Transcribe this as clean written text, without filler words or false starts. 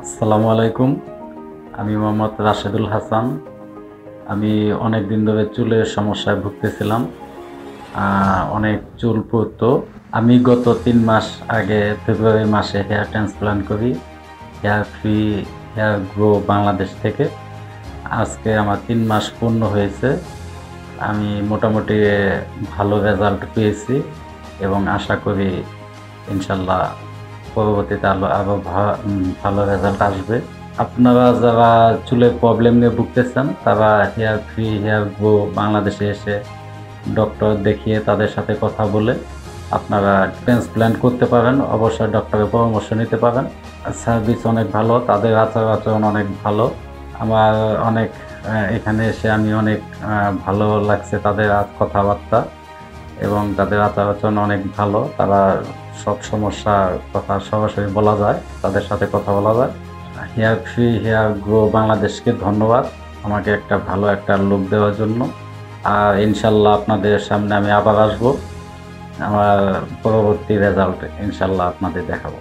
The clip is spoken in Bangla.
আসসালামু আলাইকুম। আমি মোহাম্মদ রাশেদুল হাসান। আমি অনেক দিন ধরে চুলের সমস্যায় ভুগতেছিলাম। অনেক চুল পড়তো। আমি গত ৩ মাস আগে ফেব্রুয়ারি মাসে হেয়ার ট্রান্সপ্লান্ট করি। Hair free hair grow Bangladesh থেকে। আজকে আমার ৩ মাস পূর্ণ হয়েছে। আমি মোটামুটি ভালো রেজাল্ট পেয়েছি এবং আশা করি ইনশাল্লাহ পরবর্তীতে আরও ভালো রেজাল্ট আসবে। আপনারা যারা চুলের প্রবলেম নিয়ে ভুগতেছেন তারা হেয়ার ফ্রি হেয়ার গ্রো বাংলাদেশে এসে ডক্টর দেখিয়ে তাদের সাথে কথা বলে আপনারা ট্রান্সপ্ল্যান্ট করতে পারেন। অবশ্যই ডক্টরের পরামর্শ নিতে পারেন। সার্ভিস অনেক ভালো, তাদের আচার আচরণ অনেক ভালো। আমার অনেক এখানে এসে আমি অনেক ভালো লাগছে তাদের কথাবার্তা এবং তাদের আচার আচরণ অনেক ভালো। তারা সব সমস্যার কথা সরাসরি বলা যায়, তাদের সাথে কথা বলা যায়। হেয়ার ফ্রি হেয়ার গ্রো বাংলাদেশকে ধন্যবাদ আমাকে একটা ভালো একটা লুক দেওয়ার জন্য। আর ইনশাল্লাহ আপনাদের সামনে আমি আবার আসবো। আমার পরবর্তী রেজাল্ট ইনশাল্লাহ আপনাদের দেখাবো।